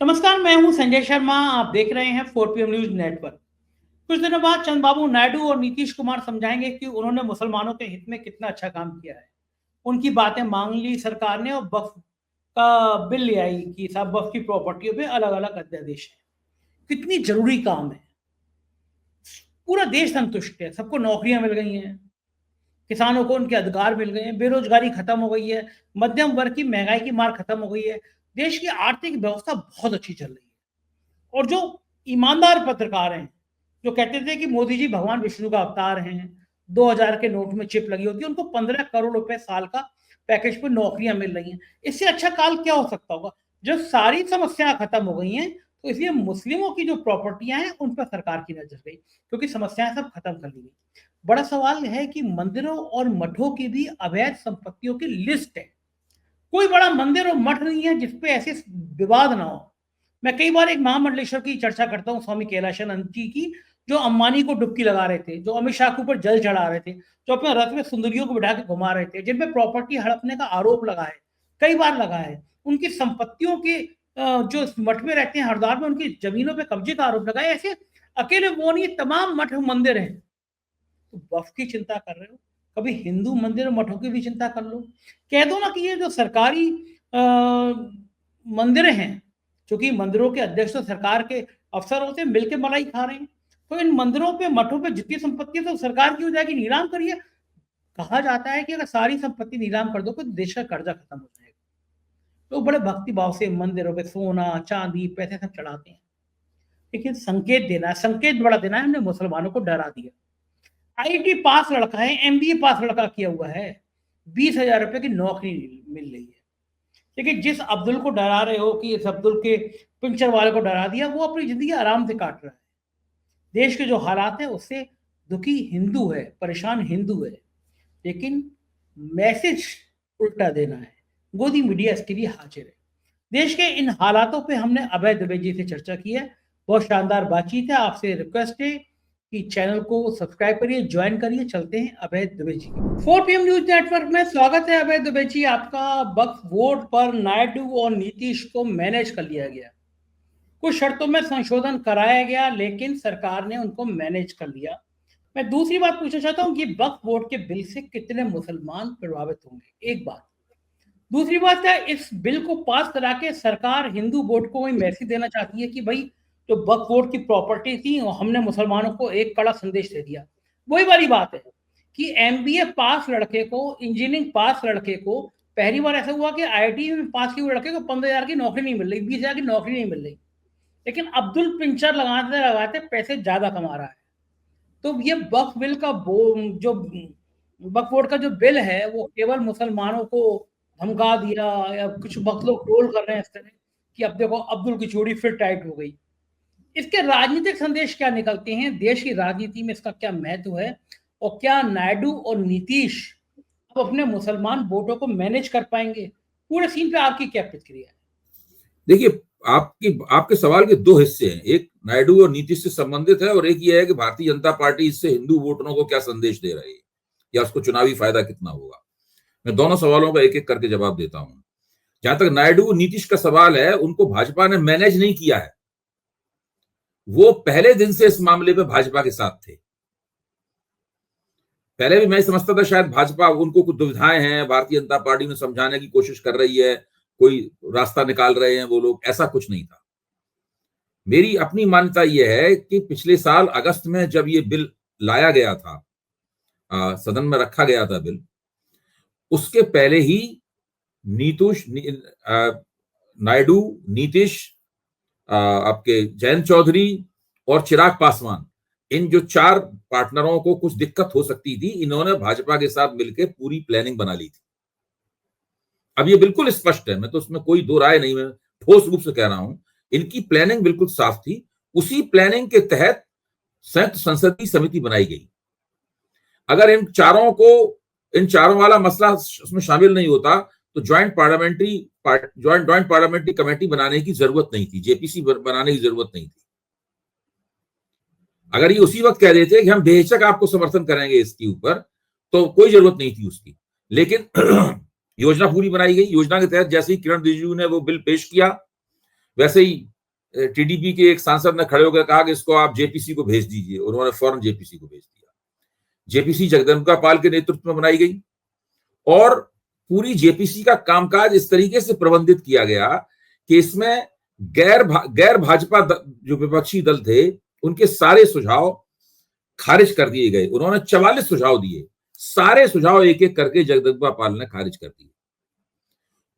नमस्कार, मैं हूं संजय शर्मा। आप देख रहे हैं 4PM न्यूज नेटवर्क। कुछ दिनों बाद चंद्रबाबू नायडू और नीतीश कुमार समझाएंगे कि उन्होंने मुसलमानों के हित में कितना अच्छा काम किया है। उनकी बातें मान ली सरकार ने और वक्फ का बिल ले आई कि सब वक्फ की प्रॉपर्टियों पे अलग अलग अध्यादेश है। कितनी जरूरी काम है। पूरा देश संतुष्ट है, सबको नौकरियां मिल गई हैं, किसानों को उनके अधिकार मिल गए हैं, बेरोजगारी खत्म हो गई है, मध्यम वर्ग की महंगाई की मार खत्म हो गई है, देश की आर्थिक व्यवस्था बहुत अच्छी चल रही है। और जो ईमानदार पत्रकार हैं, जो कहते थे कि मोदी जी भगवान विष्णु का अवतार हैं, 2000 के नोट में चिप लगी होती है, उनको 15 करोड़ रुपए साल का पैकेज पर नौकरियां मिल रही हैं। इससे अच्छा काल क्या हो सकता होगा। जब सारी समस्याएं खत्म हो गई हैं, तो इसलिए मुस्लिमों की जो प्रॉपर्टियां हैं उन पर सरकार की नजर गई, क्योंकि समस्याएं सब खत्म कर ली गई। बड़ा सवाल है कि मंदिरों और मठों की भी अवैध संपत्तियों की लिस्ट है। कोई बड़ा मंदिर और मठ नहीं है जिसपे ऐसे विवाद ना हो। मैं कई बार एक महामंडलेश्वर की चर्चा करता हूँ, स्वामी कैलाशानंद जी की, जो अंबानी को डुबकी लगा रहे थे, जो अमित शाह के ऊपर जल चढ़ा रहे थे, जो अपने रथ में सुंदरियों को बिठा के घुमा रहे थे, जिनपे प्रॉपर्टी हड़पने का आरोप लगा है, कई बार लगा है। उनकी संपत्तियों के जो मठ में रहते हैं हरिद्वार में, उनकी जमीनों पे कब्जे का आरोप लगा है। ऐसे अकेले वो नहीं, तमाम मठ मंदिर हैं। तो वक्फ की चिंता कर रहे हो, कभी हिंदू मंदिर और मठों की भी चिंता कर लो। कह दो ना कि ये जो सरकारी मंदिर हैं, क्योंकि मंदिरों के अध्यक्ष तो सरकार के अफसर होते हैं, मिलकर मलाई खा रहे हैं, तो इन मंदिरों पे मठों पे जितनी संपत्ति है तो सरकार की हो जाएगी, नीलाम करिए। कहा जाता है कि अगर सारी संपत्ति नीलाम कर दो तो देश का कर्जा खत्म हो जाएगा। तो बड़े भक्ति भाव से मंदिरों पे सोना चांदी पैसे सब चढ़ाते हैं, लेकिन संकेत देना है, संकेत बड़ा देना है। हमने मुसलमानों को डरा दिया। आईटी पास लड़का है, एमबीए पास लड़का किया हुआ है, 20,000 रुपए की नौकरी मिल रही है। लेकिन जिस अब्दुल को डरा रहे हो कि इस अब्दुल के पिंचर वाले को डरा दिया, वो अपनी जिंदगी आराम से काट रहा है। देश के जो हालात है उससे दुखी हिंदू है, परेशान हिंदू है, लेकिन मैसेज उल्टा देना है। गोदी मीडिया इसके लिए हाजिर है। देश के इन हालातों पे हमने अभय दुबे जी से चर्चा की है। बहुत शानदार बातचीत है। आपसे रिक्वेस्ट है कि चैनल को सब्सक्राइब करिए, ज्वाइन करिए। चलते हैं अभय दुबे जी के 4PM न्यूज नेटवर्क में। स्वागत है अभय दुबे जी आपका। वक्फ बोर्ड पर नायडू और नीतीश को मैनेज कर लिया गया, कुछ शर्तों में संशोधन कराया गया, लेकिन सरकार ने उनको मैनेज कर लिया। मैं दूसरी बात पूछना चाहता हूँ कि वक्फ बोर्ड के बिल से कितने मुसलमान प्रभावित होंगे, एक बात। दूसरी बात है, इस बिल को पास करा के सरकार हिंदू बोर्ड को वही मैसेज देना चाहती है कि भाई जो वक्फ बोर्ड की प्रॉपर्टी थी और हमने मुसलमानों को एक कड़ा संदेश दे दिया। वही वाली बात है कि एमबीए पास लड़के को, इंजीनियरिंग पास लड़के को, पहली बार ऐसा हुआ कि आईआईटी में पास किए हुए लड़के को 15,000 की नौकरी नहीं मिल रही, 20,000 की नौकरी नहीं मिल रही, लेकिन अब्दुल पिंचर लगाते लगाते पैसे ज्यादा कमा रहा है। तो ये वक्फ बिल का जो वक्फ बोर्ड का जो बिल है वो केवल मुसलमानों को धमका दिया, या कुछ वक्त लोग ट्रोल कर रहे हैं इस तरह कि अब देखो अब्दुल की चोरी फिर टाइट हो गई। इसके राजनीतिक संदेश क्या निकलते हैं, देश की राजनीति में इसका क्या महत्व है, और क्या नायडू और नीतीश अब अपने मुसलमान वोटों को मैनेज कर पाएंगे? पूरे सीन पे आपकी क्या प्रतिक्रिया है? देखिए, आपके सवाल के दो हिस्से हैं। एक नायडू और नीतीश से संबंधित है, और एक ये है कि भारतीय जनता पार्टी इससे हिंदू वोटरों को क्या संदेश दे रही है या उसको चुनावी फायदा कितना होगा। मैं दोनों सवालों का एक एक करके जवाब देता हूं। जहां तक नायडू और नीतीश का सवाल है, उनको भाजपा ने मैनेज नहीं किया है। वो पहले दिन से इस मामले पे भाजपा के साथ थे। पहले भी मैं समझता था शायद भाजपा, उनको कुछ दुविधाएं हैं, भारतीय जनता पार्टी में समझाने की कोशिश कर रही है, कोई रास्ता निकाल रहे हैं वो लोग, ऐसा कुछ नहीं था। मेरी अपनी मान्यता यह है कि पिछले साल अगस्त में जब ये बिल लाया गया था, सदन में रखा गया था बिल, उसके पहले ही नायडू, नीतीश, आपके जयंत चौधरी और चिराग पासवान, इन जो चार पार्टनरों को कुछ दिक्कत हो सकती थी, इन्होंने भाजपा के साथ मिलकर पूरी प्लानिंग बना ली थी। अब ये बिल्कुल स्पष्ट है, मैं तो उसमें कोई दो राय नहीं, मैं ठोस रूप से कह रहा हूं, इनकी प्लानिंग बिल्कुल साफ थी। उसी प्लानिंग के तहत संयुक्त संसदीय समिति बनाई गई। अगर इन चारों वाला मसला उसमें शामिल नहीं होता तो ज्वाइंट पार्लियामेंट्री कमेटी बनाने की जरूरत नहीं थी, जेपीसी बनाने की जरूरत नहीं थी। अगर ये उसी वक्त कह देते कि हम बेहिचक आपको समर्थन करेंगे इसके ऊपर, तो कोई जरूरत नहीं थी उसकी। लेकिन योजना पूरी बनाई गई। योजना के तहत जैसे ही किरण रिजिजू ने वो बिल पेश किया, वैसे ही टीडीपी के एक सांसद ने खड़े होकर कहा कि इसको आप जेपीसी को भेज दीजिए, उन्होंने फौरन जेपीसी को भेज दिया। जेपीसी जगदम्बिका पाल के नेतृत्व में बनाई गई और पूरी जेपीसी का कामकाज इस तरीके से प्रबंधित किया गया कि इसमें गैर भाजपा जो विपक्षी दल थे उनके सारे सुझाव खारिज कर दिए गए। उन्होंने 44 सुझाव दिए, सारे सुझाव एक एक करके जगदम्बिका पाल ने खारिज कर दिए।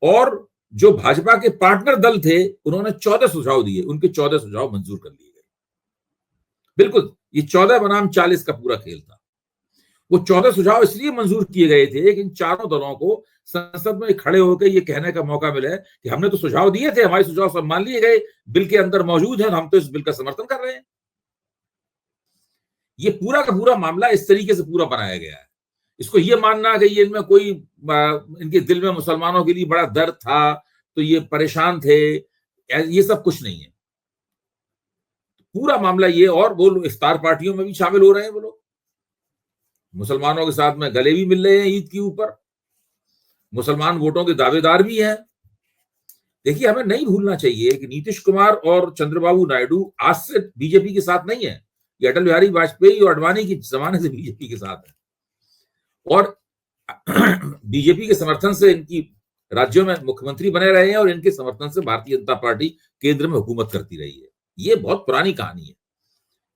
और जो भाजपा के पार्टनर दल थे उन्होंने 14 सुझाव दिए, उनके 14 सुझाव मंजूर कर लिए गए। बिल्कुल ये 14 बनाम 40 का पूरा खेल था। वो 14 सुझाव इसलिए मंजूर किए गए थे कि इन चारों दलों को संसद में खड़े होकर ये कहने का मौका मिले कि हमने तो सुझाव दिए थे, हमारे सुझाव सब मान लिए गए, बिल के अंदर मौजूद है, हम तो इस बिल का समर्थन कर रहे हैं। ये पूरा का पूरा मामला इस तरीके से पूरा बनाया गया है। इसको ये मानना कि ये इनमें कोई इनके दिल में मुसलमानों के लिए बड़ा दर्द था तो ये परेशान थे, ये सब कुछ नहीं है। पूरा मामला ये, और वो लोग इफ्तार पार्टियों में भी शामिल हो रहे हैं, वो लोग मुसलमानों के साथ में गले भी मिल रहे हैं ईद के ऊपर, मुसलमान वोटों के दावेदार भी हैं। देखिए हमें नहीं भूलना चाहिए कि नीतीश कुमार और चंद्रबाबू नायडू आज से बीजेपी के साथ नहीं है, ये अटल बिहारी वाजपेयी और अडवाणी के जमाने से बीजेपी के साथ है और बीजेपी के समर्थन से इनकी राज्यों में मुख्यमंत्री बने रहे हैं और इनके समर्थन से भारतीय जनता पार्टी केंद्र में हुकूमत करती रही है। ये बहुत पुरानी कहानी है।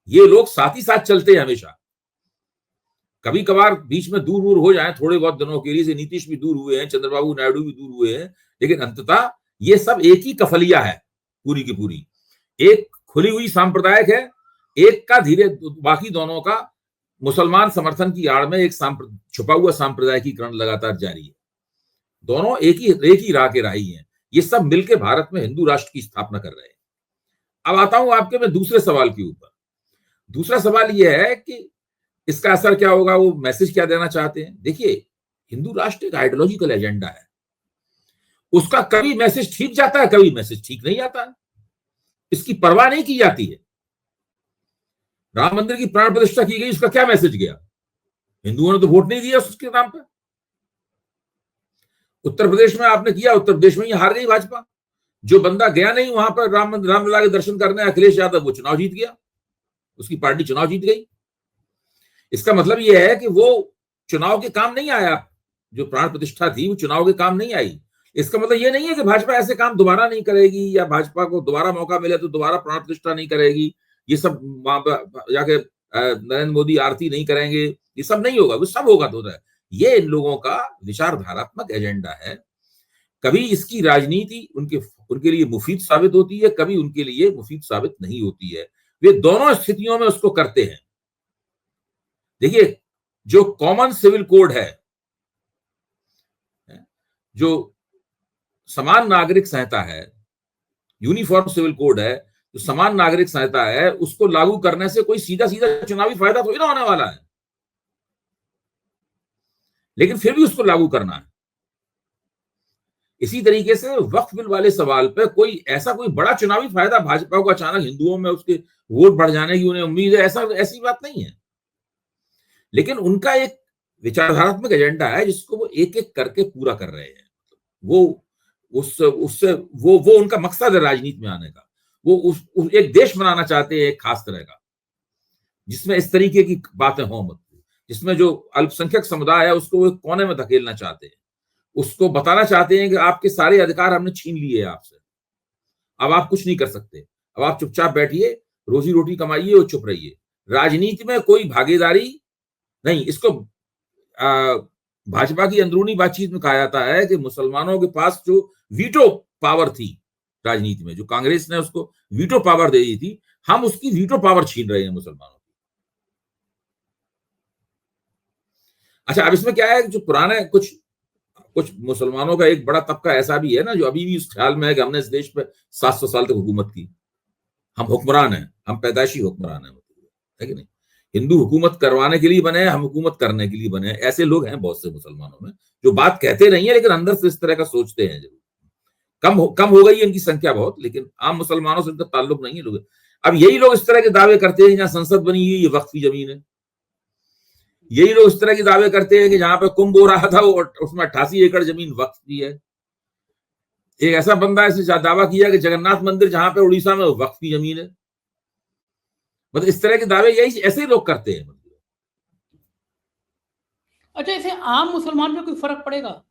ये लोग साथ ही साथ चलते हैं हमेशा, कभी कभार बीच में दूर हो जाए थोड़े बहुत दिनों के लिए, नीतीश भी दूर हुए हैं, चंद्रबाबू नायडू भी दूर हुए हैं, लेकिन अंततः ये सब एक ही कफलिया है पूरी की पूरी। एक खुली हुई सांप्रदायिक है, एक का धीरे बाकी दोनों का मुसलमान समर्थन की आड़ में एक छुपा हुआ सांप्रदायिकीकरण लगातार जारी है। दोनों एक ही राह के राही हैं। ये सब मिलकर भारत में हिंदू राष्ट्र की स्थापना कर रहे हैं। अब आता हूं आपके मैं दूसरे सवाल के ऊपर। दूसरा सवाल यह है कि इसका असर क्या होगा, वो मैसेज क्या देना चाहते हैं। देखिए हिंदू राष्ट्र एक आइडियोलॉजिकल एजेंडा है, उसका कभी मैसेज ठीक जाता है, कभी मैसेज ठीक नहीं आता है, इसकी परवाह नहीं की जाती है। राम मंदिर की प्राण प्रतिष्ठा की गई, उसका क्या मैसेज गया? हिंदुओं ने तो वोट नहीं दिया उसके नाम पर। उत्तर प्रदेश में आपने किया, उत्तर प्रदेश में ही हार गई भाजपा। जो बंदा गया नहीं वहां पर रामलला के दर्शन करने, अखिलेश यादव, वो चुनाव जीत गया, उसकी पार्टी चुनाव जीत गई। इसका मतलब यह है कि वो चुनाव के काम नहीं आया, जो प्राण प्रतिष्ठा थी वो चुनाव के काम नहीं आई। इसका मतलब यह नहीं है कि भाजपा ऐसे काम दोबारा नहीं करेगी या भाजपा को दोबारा मौका मिले तो दोबारा प्राण प्रतिष्ठा नहीं करेगी, ये सब वहां पर जाके नरेंद्र मोदी आरती नहीं करेंगे, ये सब नहीं होगा। वो सब होगा तो ये इन लोगों का विचारधारात्मक एजेंडा है। कभी इसकी राजनीति उनके लिए मुफीद साबित होती है, कभी उनके लिए मुफीद साबित नहीं होती है। वे दोनों स्थितियों में उसको करते हैं। देखिए जो कॉमन सिविल कोड है, जो समान नागरिक संहिता है, यूनिफॉर्म सिविल कोड है, जो समान नागरिक संहिता है, उसको लागू करने से कोई सीधा चुनावी फायदा थोड़ी ना होने वाला है, लेकिन फिर भी उसको लागू करना है। इसी तरीके से वक्फ बिल वाले सवाल पे कोई बड़ा चुनावी फायदा भाजपा को अचानक हिंदुओं में उसके वोट बढ़ जाने की उन्हें उम्मीद है, ऐसी बात नहीं है। लेकिन उनका एक विचारधारात्मक एजेंडा है जिसको वो एक एक करके पूरा कर रहे हैं। वो उनका मकसद है राजनीति में आने का। वो एक देश बनाना चाहते हैं, एक खास तरह का, जिसमें इस तरीके की बातें हों मत, जिसमें जो अल्पसंख्यक समुदाय है उसको वो कोने में धकेलना चाहते हैं, उसको बताना चाहते हैं कि आपके सारे अधिकार हमने छीन लिए आपसे, अब आप कुछ नहीं कर सकते, अब आप चुपचाप बैठिए, रोजी रोटी कमाइए और चुप रहिए, राजनीति में कोई भागीदारी नहीं। इसको भाजपा की अंदरूनी बातचीत में कहा जाता है कि मुसलमानों के पास जो वीटो पावर थी राजनीति में, जो कांग्रेस ने उसको वीटो पावर दे दी थी, हम उसकी वीटो पावर छीन रहे हैं मुसलमानों की। अच्छा, अब इसमें क्या है, जो पुराने कुछ मुसलमानों का एक बड़ा तबका ऐसा भी है ना, जो अभी भी उस ख्याल में है कि हमने इस देश पे 700 साल तक हुकूमत की, हम हुक्मरान हैं, हम पैदाइशी हुक्मरान हैं, है कि नहीं? हिंदू हुकूमत करवाने के लिए बने, हम हुकूमत करने के लिए बने। ऐसे लोग हैं बहुत से मुसलमानों में जो बात कहते नहीं है लेकिन अंदर से इस तरह का सोचते हैं। जरूर कम हो गई है इनकी संख्या बहुत, लेकिन आम मुसलमानों से इनका ताल्लुक नहीं है लोग। अब यही लोग इस तरह के दावे करते हैं जहां संसद बनी हुई ये वक्फ की जमीन है। यही लोग इस तरह के दावे करते हैं कि जहां पर कुंभ हो रहा था वो उसमें 88 एकड़ जमीन वक्फ की है। एक ऐसा बंदा ऐसे दावा किया कि जगन्नाथ मंदिर जहां पे उड़ीसा में वक्फ की जमीन है। मतलब इस तरह के दावे यही ऐसे ही लोग करते हैं। अच्छा, इसे आम मुसलमान पे कोई फर्क पड़ेगा?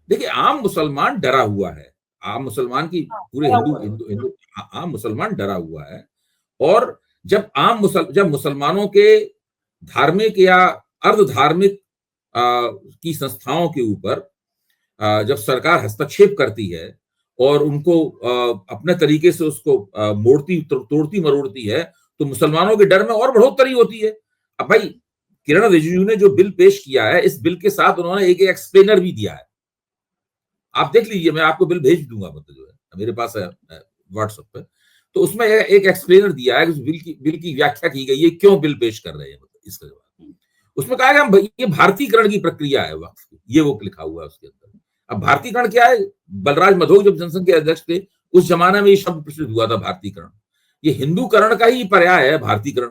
देखिए, आम मुसलमान डरा हुआ है। आम मुसलमान की पूरे डरा हिंदू हुआ है। हिंदू हिंदू आम मुसलमान डरा हुआ है। और जब मुसलमानों के धार्मिक या अर्ध धार्मिक की संस्थाओं के ऊपर जब सरकार हस्तक्षेप करती है और उनको अपने तरीके से उसको मोड़ती तोड़ती मरोड़ती है, तो मुसलमानों के डर में और बढ़ोतरी होती है। अब भाई, किरण रिजिजू ने जो बिल पेश किया है, इस बिल के साथ उन्होंने एक एक्सप्लेनर भी दिया है। आप देख लीजिए, मैं आपको बिल भेज दूंगा, मतलब जो है मेरे पास है व्हाट्सएप पे। तो उसमें एक एक्सप्लेनर दिया है, उस बिल की व्याख्या की गई है, क्यों बिल पेश कर रहे हैं, मतलब इसका जवाब। उसमें कहा गया ये भारतीकरण की प्रक्रिया है वक्फ की, ये वो लिखा हुआ है उसके अंदर। अब भारतीकरण क्या है? बलराज मधोक जब जनसंघ के अध्यक्ष थे, उस जमाने में ये शब्द प्रचलित हुआ था, भारतीकरण। ये हिंदूकरण का ही पर्याय है, भारतीकरण।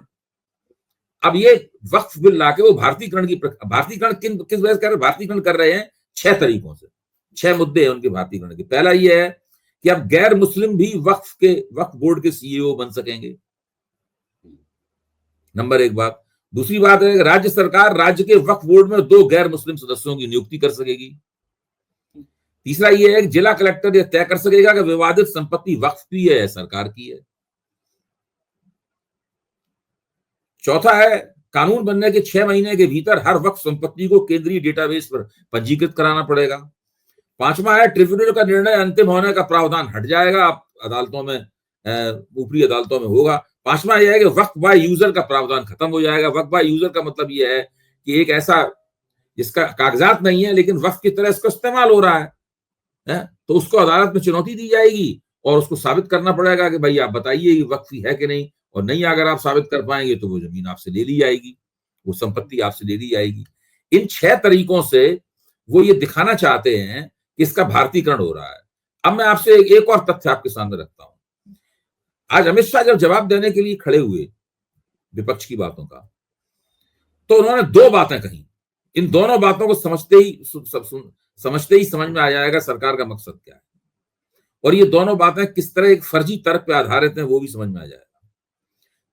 अब ये वक्फ बिल लाके वो भारतीकरण किस वजह से कर रहे हैं? भारतीकरण कर रहे हैं 6 तरीकों से। 6 मुद्दे हैं उनके भारतीकरण के। पहला ये है कि अब गैर मुस्लिम भी वक्फ बोर्ड के सीईओ बन सकेंगे, नंबर 1 बात। दूसरी बात है, राज्य सरकार राज्य के वक्फ बोर्ड में 2 गैर मुस्लिम सदस्यों की नियुक्ति कर सकेगी। तीसरा यह है कि जिला कलेक्टर यह तय कर सकेगा कि विवादित संपत्ति वक्फ की है या सरकार की है। चौथा है, कानून बनने के 6 महीने के भीतर हर वक्फ संपत्ति को केंद्रीय डेटाबेस पर पंजीकृत कराना पड़ेगा। 5वां है, ट्रिब्यूनल का निर्णय अंतिम होने का प्रावधान हट जाएगा, अब अदालतों में, ऊपरी अदालतों में होगा। 5वां यह है कि वक्फ बाय यूजर का प्रावधान खत्म हो जाएगा। वक्फ बाय यूजर का मतलब यह है कि एक ऐसा जिसका कागजात नहीं है लेकिन वक्फ की तरह इसका इस्तेमाल हो रहा है, तो उसको अदालत में चुनौती दी जाएगी और उसको साबित करना पड़ेगा कि भाई आप बताइए वक्फी है कि नहीं, और नहीं अगर आप साबित कर पाएंगे तो वो जमीन आपसे ले ली जाएगी, वो संपत्ति आपसे ले ली जाएगी। इन 6 तरीकों से वो ये दिखाना चाहते हैं कि इसका भारतीकरण हो रहा है। अब मैं आपसे एक और तथ्य आपके सामने रखता हूं। आज अमित शाह जब जवाब देने के लिए खड़े हुए विपक्ष की बातों का, तो उन्होंने 2 बातें कही। इन दोनों बातों को समझते ही समझ में आ जाएगा सरकार का मकसद क्या है, और ये दोनों बातें किस तरह एक फर्जी तर्क पे आधारित हैं वो भी समझ में आ जाएगा।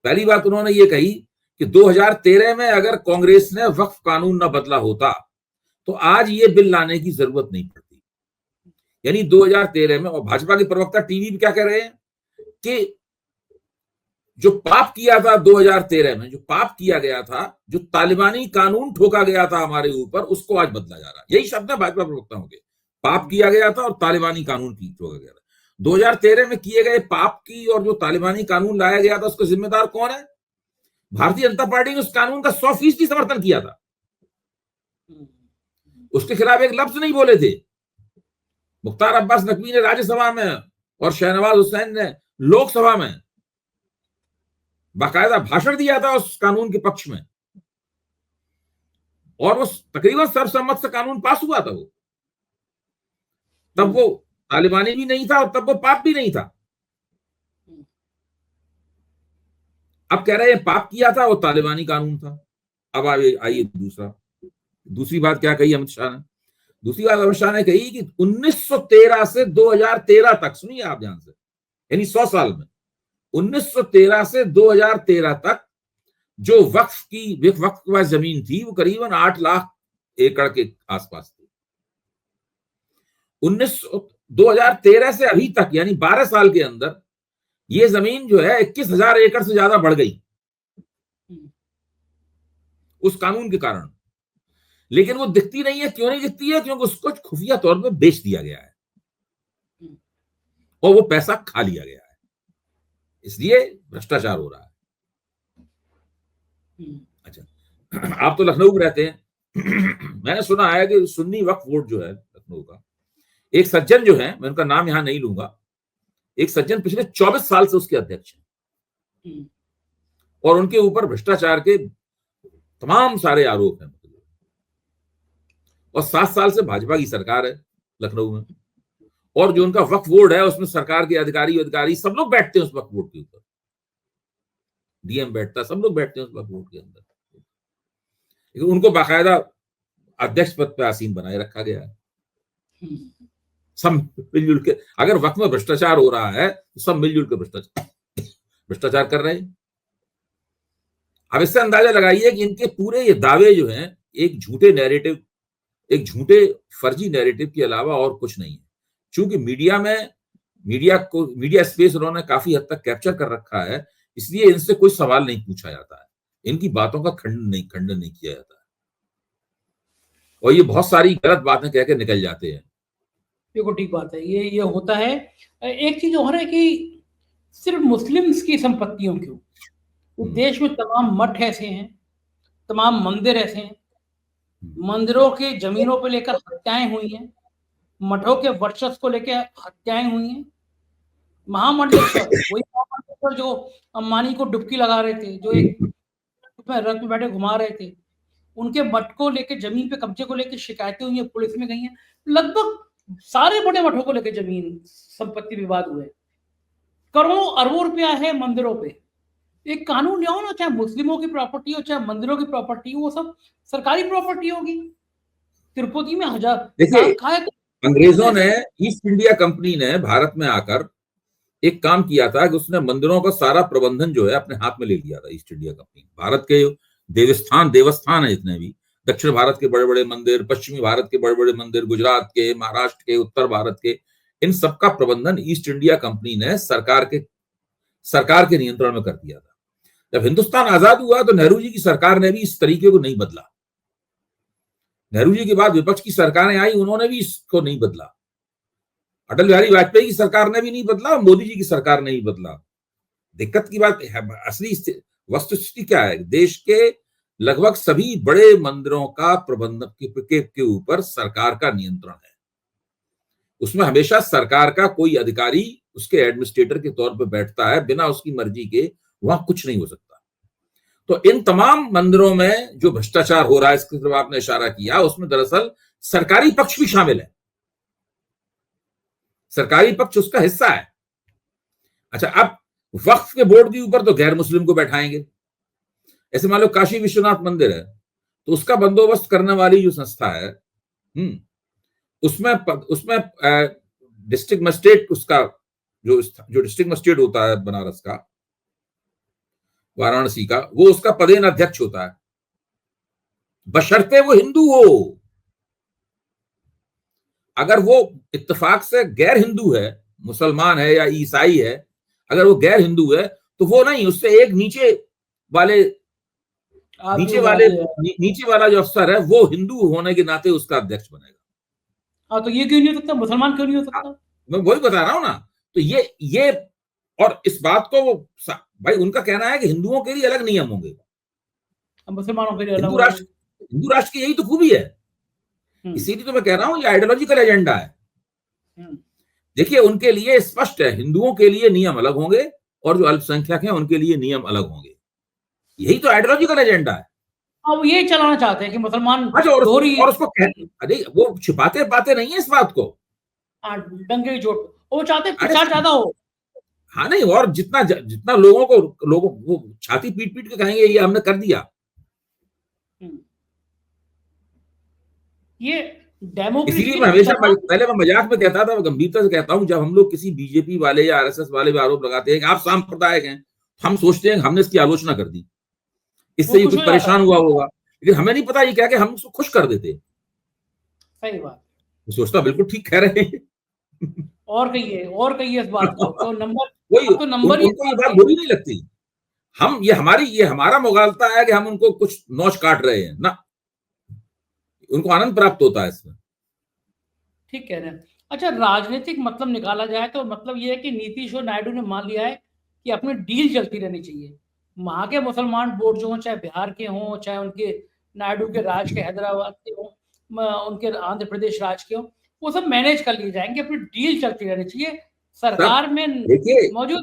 पहली बात उन्होंने ये कही कि 2013 में अगर कांग्रेस ने वक्फ कानून न बदला होता तो आज ये बिल लाने की जरूरत नहीं पड़ती। यानी 2013 में, और भाजपा के प्रवक्ता टीवी पे क्या कह रहे हैं कि जो पाप किया था 2013 में, जो पाप किया गया था, जो तालिबानी कानून ठोका गया था हमारे ऊपर, उसको आज बदला जा रहा है। यही शब्द है भाजपा प्रवक्ताओं के, पाप किया गया था और तालिबानी कानून ठोका गया था। 2013 में किए गए पाप की और जो तालिबानी कानून लाया गया था उसका जिम्मेदार कौन है? भारतीय जनता पार्टी ने उस कानून का 100% समर्थन किया था, उसके खिलाफ एक लफ्ज नहीं बोले थे। मुख्तार अब्बास नकवी ने राज्यसभा में और शहनवाज हुसैन ने लोकसभा में बाकायदा भाषण दिया था उस कानून के पक्ष में, और वो तकरीबन सर्वसम्मत से कानून पास हुआ था। वो तब वो तालिबानी भी नहीं था और तब वो पाप भी नहीं था। अब कह रहे हैं पाप किया था, वो तालिबानी कानून था। अब आइए दूसरी बात क्या कही अमित शाह ने? दूसरी बात अमित शाह ने कही कि 1913 से 2013 तक, सुनिए आप ध्यान से, यानी 100 साल में 1913 से 2013 तक जो वक्फ जमीन थी वो करीबन 8 लाख एकड़ के आसपास थी। 2013 से अभी तक यानी 12 साल के अंदर ये जमीन जो है 21,000 एकड़ से ज्यादा बढ़ गई उस कानून के कारण। लेकिन वो दिखती नहीं है। क्यों नहीं दिखती है? क्योंकि उसको खुफिया तौर पे बेच दिया गया है और वो पैसा खा लिया गया है, इसलिए भ्रष्टाचार हो रहा है। अच्छा, आप तो लखनऊ में रहते हैं। मैंने सुना है कि सुन्नी वक्फ बोर्ड जो है लखनऊ का, एक सज्जन जो है, मैं उनका नाम यहां नहीं लूंगा, एक सज्जन पिछले 24 साल से उसके अध्यक्ष हैं और उनके ऊपर भ्रष्टाचार के तमाम सारे आरोप हैं, और 7 साल से भाजपा की सरकार है लखनऊ में, और जो उनका वक्फ बोर्ड है उसमें सरकार के अधिकारी सब लोग बैठते हैं उस वक्फ बोर्ड के ऊपर, डीएम बैठता है, सब लोग बैठते हैं उस वक्फ बोर्ड के अंदर। लेकिन उनको बाकायदा अध्यक्ष पद पर आसीन बनाए रखा गया है। सब मिलजुल के, अगर वक्त में भ्रष्टाचार हो रहा है तो सब मिलजुल के भ्रष्टाचार कर रहे हैं। अब इससे अंदाजा लगाइए कि इनके पूरे ये दावे जो हैं एक झूठे नैरेटिव, एक झूठे फर्जी नैरेटिव के अलावा और कुछ नहीं है। क्योंकि मीडिया स्पेस उन्होंने काफी हद तक कैप्चर कर रखा है, इसलिए इनसे कोई सवाल नहीं पूछा जाता है, इनकी बातों का खंडन नहीं किया जाता है, और ये बहुत सारी गलत बातें कह के निकल जाते हैं। बिल्कुल ठीक बात है, ये होता है। एक चीज और है कि सिर्फ मुस्लिम्स की संपत्तियों क्यों, इस देश में तमाम मठ ऐसे हैं, तमाम मंदिर ऐसे हैं, मंदिरों की जमीनों पर लेकर हत्याएं हुई हैं, मठों के वर्चस्व को लेकर हत्याएं हुई हैं। महामंडलेश्वर, वही महामंडलेश्वर जो अंबानी को डुबकी लगा रहे थे, जो एक रथ में बैठे घुमा रहे थे, उनके मठ को लेकर, जमीन पे कब्जे को लेकर शिकायतें हुई हैं, पुलिस में गई हैं। लगभग सारे बड़े मठों को लेकर जमीन संपत्ति विवाद हुए, करोड़ों अरबों रुपया है मंदिरों पे। एक कानून लिया हो ना, चाहे मुस्लिमों की प्रॉपर्टी हो चाहे मंदिरों की प्रॉपर्टी हो, वो सब सरकारी प्रॉपर्टी होगी। तिरुपति में हजार देखिए, खाए अंग्रेजों ने, ईस्ट इंडिया कंपनी ने भारत में आकर एक काम किया था कि उसने मंदिरों का सारा प्रबंधन जो है अपने हाथ में ले लिया था। ईस्ट इंडिया कंपनी भारत के देवस्थान है जितने भी, दक्षिण भारत के बड़े बड़े मंदिर, पश्चिमी भारत के बड़े बड़े मंदिर, गुजरात के, महाराष्ट्र के, उत्तर भारत के, इन सबका प्रबंधन ईस्ट इंडिया कंपनी ने सरकार के नियंत्रण में कर दिया था। जब हिंदुस्तान आजाद हुआ तो नेहरू जी की सरकार ने भी इस तरीके को नहीं बदला। नेहरू जी के बाद विपक्ष की सरकारें आई, उन्होंने भी इसको नहीं बदला। अटल बिहारी वाजपेयी की सरकार ने भी नहीं बदला, मोदी जी की सरकार ने नहीं बदला। दिक्कत की बात है, असली वस्तुस्थिति क्या है, देश के लगभग सभी बड़े मंदिरों का प्रबंधन के ऊपर सरकार का नियंत्रण है। उसमें हमेशा सरकार का कोई अधिकारी उसके एडमिनिस्ट्रेटर के तौर पर बैठता है, बिना उसकी मर्जी के वहां कुछ नहीं हो सकता। तो इन तमाम मंदिरों में जो भ्रष्टाचार हो रहा है, इसकी तरफ आपने इशारा किया, उसमें दरअसल सरकारी पक्ष भी शामिल है, सरकारी पक्ष उसका हिस्सा है। अच्छा, अब वक्फ के बोर्ड के ऊपर तो गैर मुस्लिम को बैठाएंगे। ऐसे मान लो काशी विश्वनाथ मंदिर है, तो उसका बंदोबस्त करने वाली जो संस्था है, उसमें डिस्ट्रिक्ट मजिस्ट्रेट, उसका जो डिस्ट्रिक्ट मजिस्ट्रेट होता है बनारस का, वाराणसी का, वो उसका पदेन अध्यक्ष होता है, बशर्ते वो हिंदू हो। अगर वो इत्तेफाक से गैर हिंदू है, मुसलमान है या ईसाई है, अगर वो गैर हिंदू है तो वो नहीं, उससे एक नीचे वाला जो अफसर है वो हिंदू होने के नाते उसका अध्यक्ष बनेगा। हाँ, तो ये क्यों नहीं हो सकता, मुसलमान क्यों नहीं हो सकता? मैं वही बता रहा हूं ना। तो ये और इस बात को भाई उनका कहना है कि हिंदुओं के लिए अलग नियम होंगे, मुसलमानों के लिए अलग। हिंदू राष्ट्र की यही तो खूबी है। इसीलिए तो मैं कह रहा हूं ये आइडियोलॉजिकल एजेंडा है। देखिए, उनके लिए स्पष्ट है, हिंदुओं के लिए नियम अलग होंगे और जो अल्पसंख्यक हैं उनके लिए नियम अलग होंगे। यही तो आइडियोलॉजिकल एजेंडा है। अब ये चलाना चाहते हैं कि मुसलमान और उसको अरे वो छिपाते बातें नहीं है इस बात को, डंके की चोट वो चाहते प्रचार ज्यादा हो। हाँ, नहीं, और जितना लोगों वो छाती पीट पीट के कहेंगे ये हमने कर दिया। ये डेमोक्रेसी, इसीलिए मैं हमेशा पहले मैं मजाक में कहता था, गंभीरता से कहता हूं, जब हम लोग किसी बीजेपी वाले या आरएसएस वाले पे आरोप लगाते हैं कि आप सांप्रदायिक हैं, हम सोचते हैं हमने इसकी आलोचना कर दी, इससे ये कुछ परेशान हुआ होगा, लेकिन हमें नहीं पता ये क्या कि हम उसको खुश कर देते। सही बात, सोचता बिल्कुल ठीक कह रहे हैं। और कहिए इस बात को। तो नंबर उनको ये बात बुरी नहीं लगती। ये हमारा मुगालता है कि हम उनको कुछ नौच काट रहे हैं ना, उनको आनंद प्राप्त होता है इसमें। ठीक कह रहे हैं। अच्छा, राजनीतिक मतलब निकाला जाए तो मतलब ये है कि नीतीश और नायडू ने मान लिया है कि अपनी डील चलती रहनी चाहिए। वहां के मुसलमान वोट जो हो, चाहे बिहार के हों, चाहे उनके नायडू के राज के हैदराबाद के हों, उनके आंध्र प्रदेश राज के हों, वो सब मैनेज कर लिए जाएंगे, अपनी डील चलती रहनी चाहिए। सरकार में मौजूद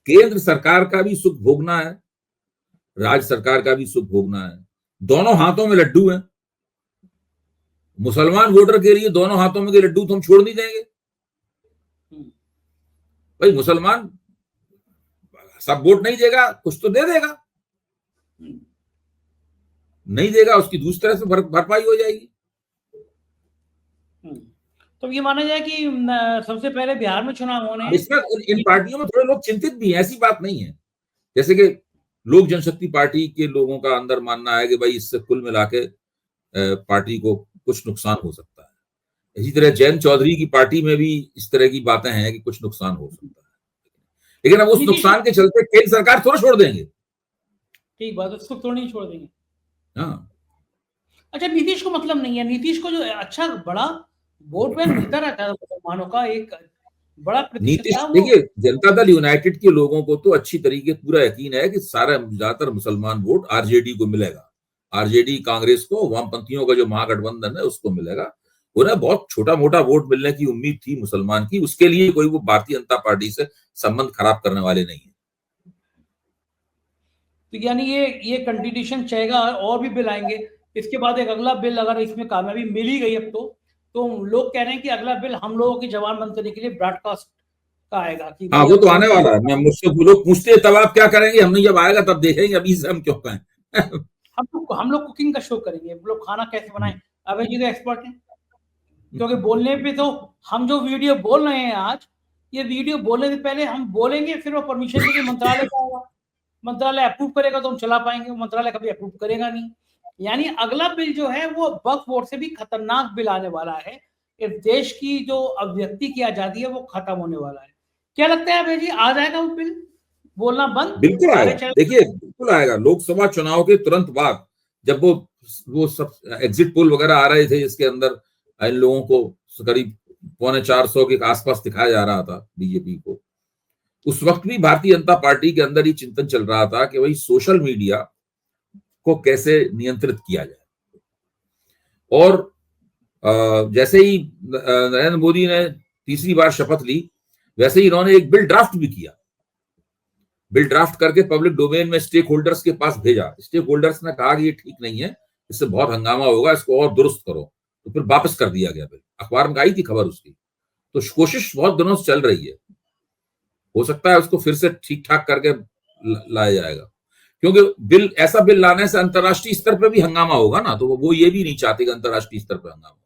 केंद्र सरकार का भी सुख भोगना है, राज्य सरकार का भी सुख भोगना है, दोनों हाथों में लड्डू हैं। मुसलमान वोटर के लिए दोनों हाथों में के लड्डू तो हम छोड़ नहीं देंगे भाई। मुसलमान सब वोट नहीं देगा, कुछ तो दे देगा, नहीं देगा उसकी दूसरी तरह से भरपाई हो जाएगी। तो ये माना जाए कि सबसे पहले बिहार में चुनाव होने हैं। इसमें इन पार्टियों में थोड़े लोग चिंतित भी हैं, ऐसी बात नहीं है। जैसे कि लोक जनशक्ति पार्टी के लोगों का अंदर मानना है कि भाई इससे कुल मिला के पार्टी को कुछ नुकसान हो सकता है। इसी तरह जयंत चौधरी की पार्टी में भी इस तरह की बातें हैं कि कुछ नुकसान हो सकता है, लेकिन अब उस नीतीश नुकसान के चलते केंद्र सरकार थोड़ा छोड़ देंगे। ठीक बात, उसको तो नहीं छोड़ देंगे। हाँ, अच्छा, नीतीश को मतलब नहीं है, नीतीश को जो अच्छा बड़ा वोट बैंक मिलता रहता है मुसलमानों का, एक बड़ा प्रतिशत नीतीश था वो। देखिए, जनता दल यूनाइटेड के लोगों को तो अच्छी तरीके पूरा यकीन है कि सारा ज्यादातर मुसलमान वोट आरजेडी को मिलेगा। आरजेडी कांग्रेस को, वामपंथियों का जो महागठबंधन है उसको मिलेगा। उन्हें बहुत छोटा मोटा वोट मिलने की उम्मीद थी मुसलमान की, उसके लिए कोई वो भारतीय जनता पार्टी से संबंध खराब करने वाले नहीं है। तो यानी ये कंटिन्यूशन चलेगा और भी बिल आएंगे। इसके बाद एक अगला बिल अगर इसमें कामयाबी मिल ही गई अब तो लोग कह रहे हैं कि अगला बिल हम लोगों की जबान करने के लिए ब्रॉडकास्ट का आएगा कि हाँ, भाई वो अब तो आने वाला है। मैं मुझसे लोग पूछते हैं तब आप क्या करेंगे, हमने जब आएगा तब देखेंगे, अभी से हम क्यों कहें। हम लोग कुकिंग का शो करेंगे, हम लोग खाना कैसे बनाएं। अबे जी तो एक्सपर्ट हैं, क्योंकि बोलने पे तो हम जो वीडियो बोल रहे हैं आज, ये वीडियो बोलने से पहले हम बोलेंगे, फिर वो परमिशन लेके मंत्रालय का आएगा, मंत्रालय अप्रूव करेगा तो हम चला पाएंगे, मंत्रालय कभी अप्रूव करेगा नहीं। यानी अगला बिल जो है वो वक्फ बोर्ड से भी खतरनाक बिल आने वाला है। इस देश की जो अभिव्यक्ति की आजादी है वो खत्म होने वाला है। क्या लगता है भाई जी, आ जाएगा वो बिल? बोलना बंद बिल्कुल सारे आएगा, चैनल? देखिए बिल्कुल आएगा। लोकसभा चुनाव के तुरंत बाद जब वो सब एग्जिट पोल वगैरह आ रहे थे, इसके अंदर इन लोगों को करीब 450 के आसपास दिखाया जा रहा था बीजेपी को, उस वक्त भी भारतीय जनता पार्टी के अंदर ही चिंतन चल रहा था कि भाई सोशल मीडिया को कैसे नियंत्रित किया जाए। और जैसे ही नरेंद्र मोदी ने तीसरी बार शपथ ली, वैसे ही इन्होंने एक बिल ड्राफ्ट भी किया। बिल ड्राफ्ट करके पब्लिक डोमेन में स्टेक होल्डर्स के पास भेजा। स्टेक होल्डर्स ने कहा कि ये ठीक नहीं है, इससे बहुत हंगामा होगा, इसको और दुरुस्त करो। तो फिर वापस कर दिया गया बिल। अखबार में आई थी खबर उसकी। तो कोशिश बहुत दिनों से चल रही है, हो सकता है उसको फिर से ठीक ठाक करके लाया जाएगा, क्योंकि बिल ऐसा बिल लाने से अंतर्राष्ट्रीय स्तर पर भी हंगामा होगा ना, तो वो ये भी नहीं चाहते कि अंतर्राष्ट्रीय स्तर पर हंगामा हो।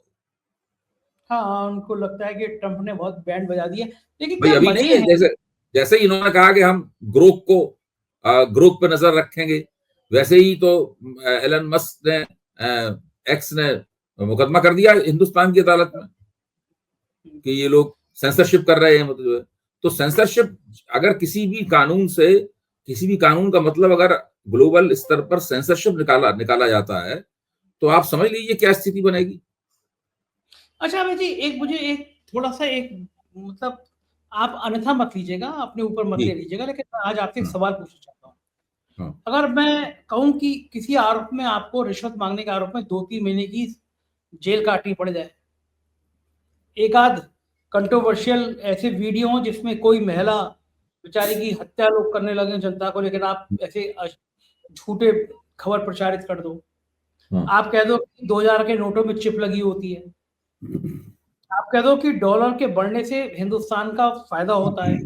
हाँ, उनको लगता है कि ट्रंप ने बहुत बैंड बजा दिया, लेकिन भाई क्या अभी नहीं बजे है, हैं? जैसे जैसे ही इन्होंने कहा कि हम ग्रोक पे नजर रखेंगे, वैसे ही तो एलन मस्क ने एक्स ने मुकदमा कर दिया हिंदुस्तान की अदालत में कि ये लोग सेंसरशिप कर रहे हैं। मतलब तो सेंसरशिप अगर किसी भी कानून का मतलब अगर ग्लोबल स्तर पर सेंसरशिप निकाला जाता है, तो आप समझ लीजिए क्या स्थिति बनेगी। अच्छा भाई जी, एक मुझे एक थोड़ा सा एक मतलब, आप अन्यथा मत लीजिएगा, अपने ऊपर मत ले लीजिएगा, लेकिन मैं आज आपसे एक हाँ, सवाल पूछना चाहता हूँ। हाँ, अगर मैं कहूँ कि किसी आरोप में आपको रिश्वत मांगने के आरोप में 2-3 महीने की जेल काटनी पड़ जाए, एक आध कंट्रोवर्शियल ऐसे वीडियो हो जिसमें कोई महिला बेचारी की हत्या लोग करने लगे जनता को, लेकिन आप ऐसे झूठे खबर प्रचारित कर दो, हाँ। आप कह दो कि 2000 के नोटों में चिप लगी होती है, आप कह दो कि डॉलर के बढ़ने से हिंदुस्तान का फायदा होता है।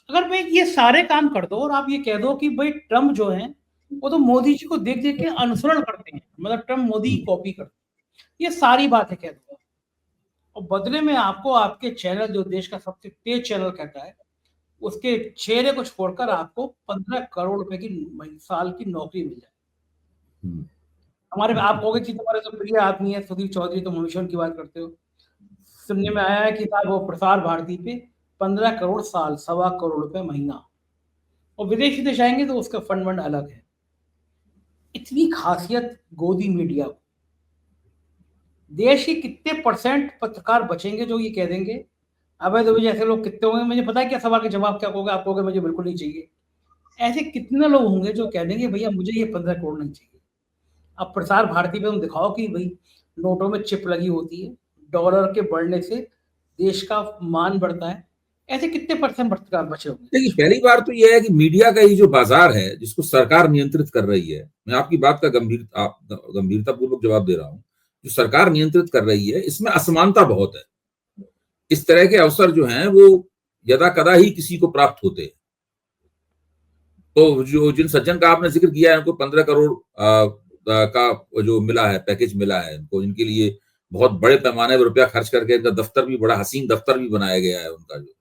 अगर मैं ये सारे काम कर दो और आप ये कह दो कि भाई ट्रम्प जो है वो तो मोदी जी को देख देख के अनुसरण करते हैं, मतलब ट्रम्प मोदी की कॉपी करते हैं, ये सारी बातें कह दो, और बदले में आपको आपके चैनल, जो देश का सबसे तेज चैनल कहता है, उसके चेहरे को छोड़कर आपको 15 करोड़ रुपए की साल की नौकरी मिल जाए। हमारे आप कहोगे कि तुम्हारे तो प्रिय आदमी है सुधीर चौधरी, तुम हमेशा उनकी बात करते हो। सुनने में आया है कि साहब वो प्रसार भारती पे 15 करोड़ साल, 1.25 करोड़ रुपए महीना, और विदेशी देश आएंगे तो उसका फंड अलग है। इतनी खासियत गोदी मीडिया को, देश के कितने परसेंट पत्रकार बचेंगे जो ये कह देंगे अबे तो जैसे लोग कितने होंगे, मुझे पता है क्या सवाल के जवाब क्या कहोगे, आप कहोगे मुझे बिल्कुल नहीं चाहिए। ऐसे कितने लोग होंगे जो कह देंगे भैया मुझे ये 15 करोड़ नहीं चाहिए। अब प्रसार भारती पे तुम दिखाओ कि भाई नोटों में चिप लगी होती है, डॉलर के बढ़ने से देश का मान बढ़ता है, ऐसे कितने परसेंट पत्रकार बचे होंगे देखिए, देश में? पहली बात तो यह है कि मीडिया का ये जो बाजार है जिसको सरकार नियंत्रित कर रही है, मैं आपकी बात का गंभीरता पूर्वक जवाब दे रहा हूं, जो सरकार नियंत्रित कर रही है इसमें असमानता बहुत है। इस तरह के अवसर जो हैं वो यदा कदा ही किसी को प्राप्त होते हैं। तो जो जिन सज्जन का आपने जिक्र किया है, उनको 15 करोड़ का जो मिला है, पैकेज मिला है इनको, इनके लिए बहुत बड़े पैमाने पर रुपया खर्च करके इनका दफ्तर भी बड़ा हसीन दफ्तर भी बनाया गया है उनका जो।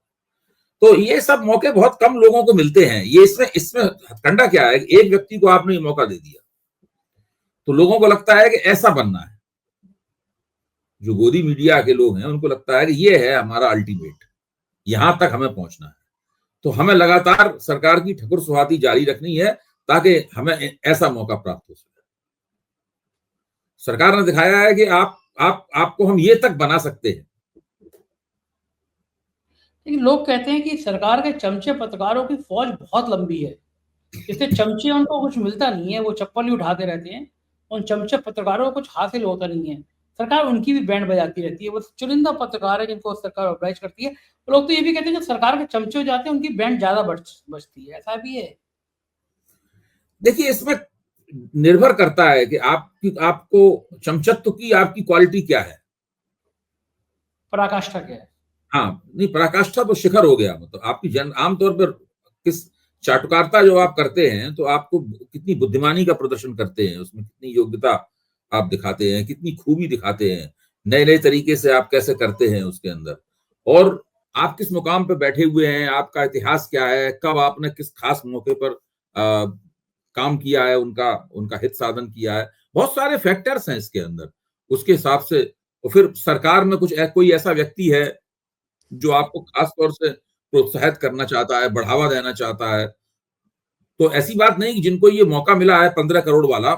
तो ये सब मौके बहुत कम लोगों को मिलते हैं। ये इसमें हथकंडा क्या है, एक व्यक्ति को आपने ये मौका दे दिया तो लोगों को लगता है कि ऐसा बनना है। जो गोदी मीडिया के लोग हैं उनको लगता है कि ये है हमारा अल्टीमेट, यहां तक हमें पहुंचना है। तो हमें लगातार सरकार की ठकुर सुहाती जारी रखनी है ताकि हमें ऐसा मौका प्राप्त हो सके। सरकार ने दिखाया है कि आपको हम ये तक बना सकते हैं। लेकिन लोग कहते हैं कि सरकार के चमचे पत्रकारों की फौज बहुत लंबी है, इससे चमचे उनको कुछ मिलता नहीं है, वो चप्पल ही उठाते रहते हैं, उन चमचे पत्रकारों को कुछ हासिल होता नहीं है। सरकार उनकी भी बैंड बजाती रहती है, वो चुनिंदा पत्रकार है जिनको सरकार ऑब्लाइज करती है। लोग तो ये भी कहते हैं जब सरकार के चमचे हो जाते हैं उनकी बैंड ज्यादा बजती है, ऐसा भी है। देखिए, इसमें निर्भर करता है कि आपको चमचत्व की आपकी क्वालिटी क्या है, पराकाष्ठा क्या है। हाँ, नहीं, पराकाष्ठा तो शिखर हो गया। मतलब आपकी आमतौर पर किस चाटुकारिता जो आप करते हैं तो आपको कितनी बुद्धिमानी का प्रदर्शन करते हैं, उसमें कितनी योग्यता आप दिखाते हैं, कितनी खूबी दिखाते हैं, नए नए तरीके से आप कैसे करते हैं उसके अंदर, और आप किस मुकाम पे बैठे हुए हैं, आपका इतिहास क्या है, कब आपने किस खास मौके पर काम किया है, उनका हित साधन किया है। बहुत सारे फैक्टर्स हैं इसके अंदर। उसके हिसाब से और फिर सरकार में कोई ऐसा व्यक्ति है जो आपको खास तौर से प्रोत्साहित करना चाहता है, बढ़ावा देना चाहता है। तो ऐसी बात नहीं कि जिनको ये मौका मिला है 15 करोड़ वाला,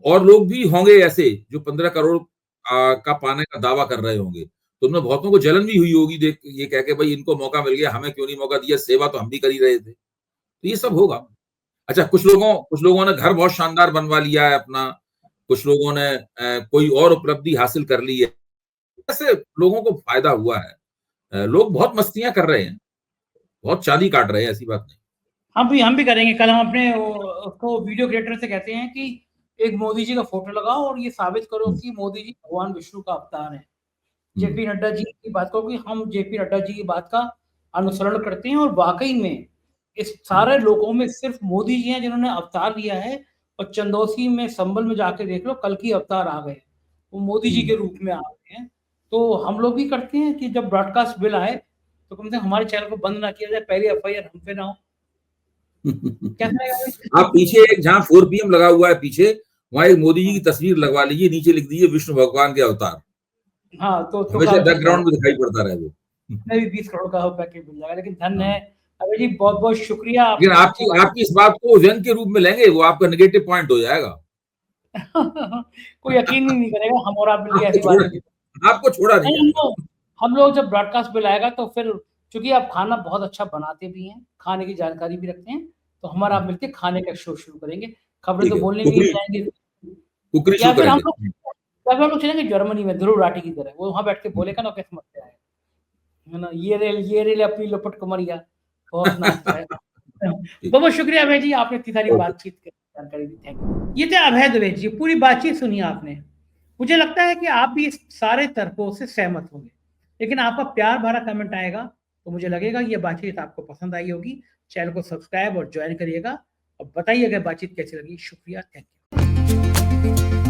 और लोग भी होंगे ऐसे जो 15 करोड़ का पाने का दावा कर रहे होंगे, तो उनमें बहुतों को जलन भी हुई होगी देख ये कह के, भाई इनको मौका मिल गया, हमें क्यों नहीं मौका दिया, सेवा तो हम भी कर ही रहे थे। तो ये सब होगा। अच्छा, कुछ लोगों ने घर बहुत शानदार बनवा लिया है अपना, कुछ लोगों ने कोई और उपलब्धि हासिल कर ली है, ऐसे लोगों को फायदा हुआ है। लोग बहुत मस्तियां कर रहे हैं, बहुत चांदी काट रहे हैं, ऐसी बात नहीं। हम भी करेंगे। कल हम अपने उसको वीडियो क्रिएटर से कहते हैं कि एक मोदी जी का फोटो लगाओ और ये साबित करो कि मोदी जी भगवान विष्णु का अवतार है। जेपी नड्डा जी की बात को कि हम जेपी नड्डा जी की बात का अनुसरण करते हैं और वाकई में इस सारे लोगों में सिर्फ मोदी जी हैं जिन्होंने अवतार लिया है। और चंदौसी में संबल में जाके देख लो, कल की अवतार आ गए, वो मोदी जी के रूप में आ गए हैं। तो हम लोग भी करते हैं कि जब ब्रॉडकास्ट बिल आए तो कम से कम हमारे चैनल को बंद ना किया जाए, पहले एफआईआर हम पे ना हो। आप पीछे एक जहां 4 PM लगा हुआ है पीछे, वहां एक मोदी जी की तस्वीर लगवा लीजिए, नीचे लिख दीजिए विष्णु भगवान के अवतार। हाँ, तो हमेशा बैकग्राउंड में दिखाई पड़ता रहे वो। मैं भी 20 करोड़ का पैकेज मिल जाएगा। लेकिन धन है अभय जी, बहुत बहुत शुक्रिया। लेकिन आपकी इस बात को व्यंग के रूप में लेंगे, वो आपका नेगेटिव पॉइंट हो जाएगा। कोई यकीन ही नहीं करेगा, हम और आप मिलकर ऐसी बातें। आपको छोड़ा नहीं। हम लोग जब ब्रॉडकास्ट बिल आएगा तो फिर चूंकि आप खाना बहुत अच्छा बनाते भी हैं, खाने की जानकारी भी रखते हैं, तो हमारा आप मिलकर खाने का शो शुरू करेंगे। खबरें तो बोलने नहीं जाएंगे, या फिर हम लोग चलेंगे जर्मनी में ध्रुव राठी की तरह, वो वहां बैठ के बोलेगा ना कैसे मत आए, है ना, ये रेल अपनी लपट कमरिया, बहुत नाच है। बहुत शुक्रिया अभय जी, आपने इतनी सारी बातचीत की जानकारी दी, थैंक यू। ये थे अभय द्विवेदी जी, पूरी बातचीत सुनी आपने। मुझे लगता है कि आप भी इस सारे तर्कों से सहमत होंगे, लेकिन आपका प्यार भरा कमेंट आएगा तो मुझे लगेगा ये बातचीत आपको पसंद आई होगी। चैनल को सब्सक्राइब और ज्वाइन करिएगा और बताइए अगर बातचीत कैसी लगी। शुक्रिया, थैंक यू।